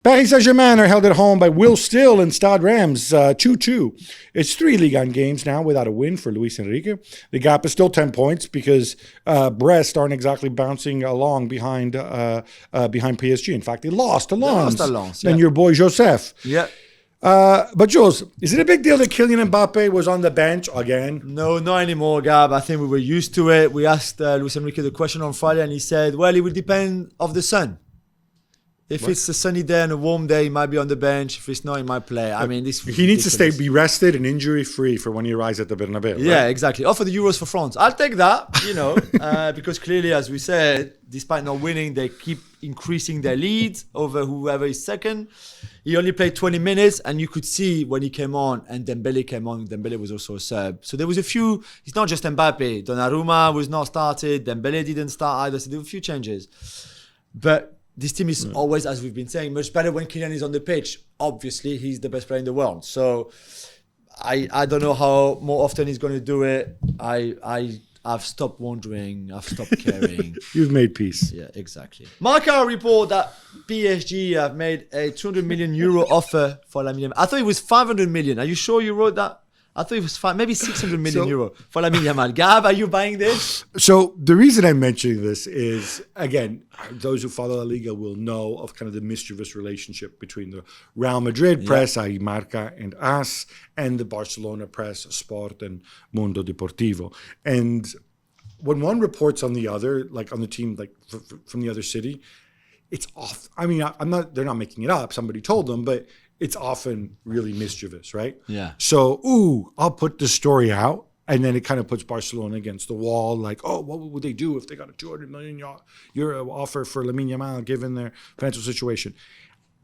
Paris Saint-Germain are held at home by Will Still and Stade Reims 2-2. It's 3 Ligue 1 games now without a win for Luis Enrique. The gap is still 10 points because Brest aren't exactly bouncing along behind PSG. In fact, they lost to Lens. And your boy Joseph. Yeah. But Jules, is it a big deal that Kylian Mbappe was on the bench again? No, not anymore, Gab. I think we were used to it. We asked Luis Enrique the question on Friday and he said, well, it will depend of the sun. If it's a sunny day and a warm day, he might be on the bench. If it's not, he might play. I mean, he needs to be rested and injury-free for when he arrives at the Bernabeu. Yeah, right? Exactly. Or for the Euros for France. I'll take that, because clearly, as we said, despite not winning, they keep increasing their lead over whoever is second. He only played 20 minutes, and you could see when he came on, and Dembele came on. Dembele was also a sub. So there was a few. It's not just Mbappe. Donnarumma was not started. Dembele didn't start either. So there were a few changes. But this team is always, as we've been saying, much better when Kylian is on the pitch. Obviously, he's the best player in the world. So I don't know how more often he's going to do it. I've stopped wondering. I've stopped caring. You've made peace. Yeah, exactly. Marca report that PSG have made a 200 million euro offer for Lamine Yamal. I thought it was 500 million. Are you sure you wrote that? I thought it was maybe 600 million euro for Lamine Yamal. Gab, are you buying this? So the reason I'm mentioning this is, again, those who follow La Liga will know of kind of the mischievous relationship between the Real Madrid press, i.e. Marca and AS, and the Barcelona press, Sport and Mundo Deportivo. And when one reports on the other, like on the team, like from the other city, it's off. I mean, they're not making it up. Somebody told them, but it's often really mischievous, right? Yeah. So, I'll put this story out, and then it kind of puts Barcelona against the wall, like, oh, what would they do if they got a 200 million euro offer for Lamine Yamal, given their financial situation?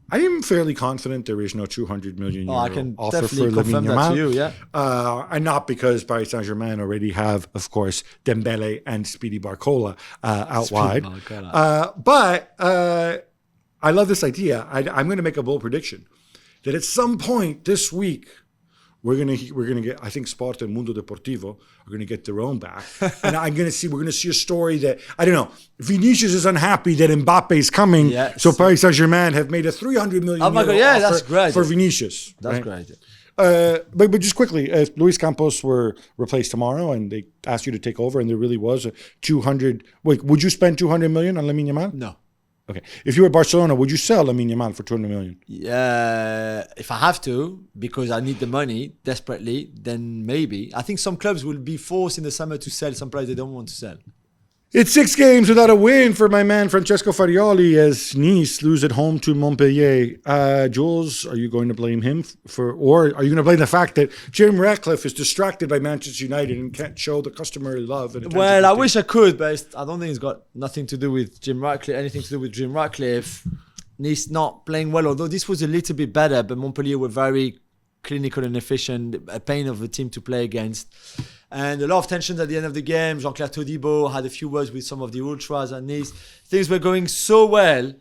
I am fairly confident there is no 200 million euro I can offer definitely for Lamine confirm Yamal. that to you, yeah. And not because Paris Saint-Germain already have, of course, Dembele and Speedy Barcola out wide. But I love this idea. I'm going to make a bold prediction that at some point this week, we're gonna get. I think Sport and Mundo Deportivo are gonna get their own back, and we're gonna see a story that I don't know. Vinicius is unhappy that Mbappe is coming, so Paris Saint-Germain have made a 300 million euro that's great for Vinicius. That's great. But just quickly, Luis Campos were replaced tomorrow, and they asked you to take over, and there really was a 200. Wait, would you spend 200 million on Lamine Yamal? No. Okay. If you were Barcelona, would you sell Lamine Yamal for 200 million? Yeah, if I have to, because I need the money desperately, then maybe. I think some clubs will be forced in the summer to sell some players they don't want to sell. It's 6 games without a win for my man Francesco Farioli as Nice lose at home to Montpellier. Jules, are you going to blame him or are you going to blame the fact that Jim Ratcliffe is distracted by Manchester United and can't show the customary love? Well, I wish I could, but I don't think it's got anything to do with Jim Ratcliffe. Nice not playing well, although this was a little bit better, but Montpellier were very clinical and efficient, a pain of a team to play against. And a lot of tensions at the end of the game. Jean-Claire Todibo had a few words with some of the ultras at Nice. Things were going so well,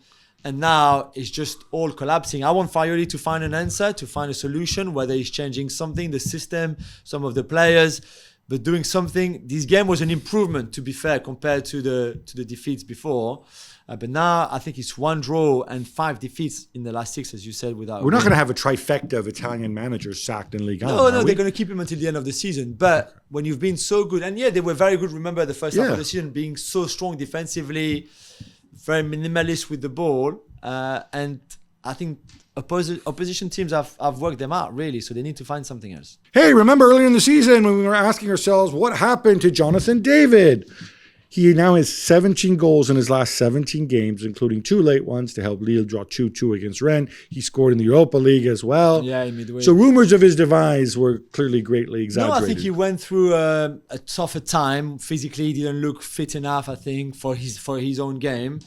and now it's just all collapsing. I want Farioli to find an answer, to find a solution, whether he's changing something, the system, some of the players, but doing something. This game was an improvement, to be fair, compared to the defeats before. But now I think it's 1 draw and 5 defeats in the last 6, as you said. We're not going to have a trifecta of Italian managers sacked in Ligue 1. No, they're going to keep him until the end of the season. But when you've been so good, and they were very good. Remember the first half of the season being so strong defensively, very minimalist with the ball. And I think opposition teams have worked them out, really. So they need to find something else. Hey, remember earlier in the season when we were asking ourselves what happened to Jonathan David? He now has 17 goals in his last 17 games, including 2 late ones to help Lille draw 2-2 against Rennes. He scored in the Europa League as well. Yeah, in midweek. So rumors of his demise were clearly greatly exaggerated. No, I think he went through a tougher time. Physically, he didn't look fit enough, I think, for his own game.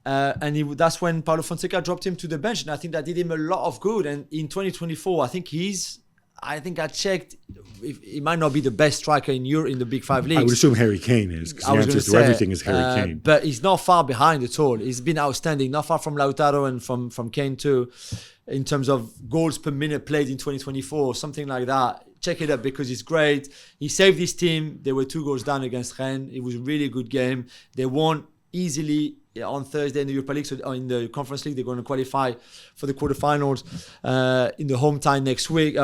And that's when Paulo Fonseca dropped him to the bench. And I think that did him a lot of good. And in 2024, I think I checked. He might not be the best striker in the Big 5 leagues. I would assume Harry Kane is. The answer to everything is Harry Kane. But he's not far behind at all. He's been outstanding. Not far from Lautaro and from Kane too, in terms of goals per minute played in 2024, something like that. Check it up because it's great. He saved his team. They were 2 goals down against Rennes. It was a really good game. They won easily on Thursday in the Europa League, or in the Conference League. They're going to qualify for the quarterfinals in the home time this week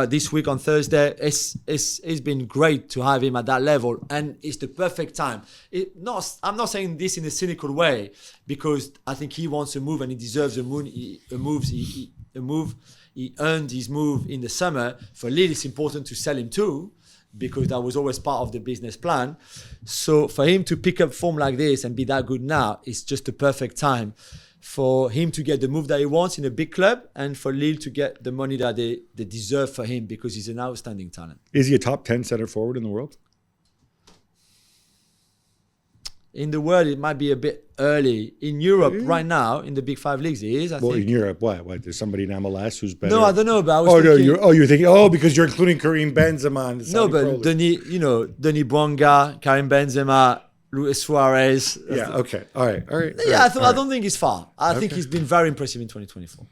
on Thursday. It's been great to have him at that level, and it's the perfect time. I'm not saying this in a cynical way, because I think he wants a move and he deserves a move. He earned his move in the summer. For Lille, it's important to sell him too, because that was always part of the business plan. So for him to pick up form like this and be that good now, it's just the perfect time for him to get the move that he wants in a big club, and for Lille to get the money that they deserve for him, because he's an outstanding talent. Is he a top 10 center forward in the world? In the world, it might be a bit early. In Europe, right now, in the big 5 leagues, he is, I think. In Europe, what? There's somebody in MLS who's better? No, I don't know, but I was thinking... You're thinking, because you're including Karim Benzema and the Saudi Pro League. Denis Bouanga, Karim Benzema, Luis Suarez. Yeah, okay. All right. Yeah, I don't think he's far. I think he's been very impressive in 2024.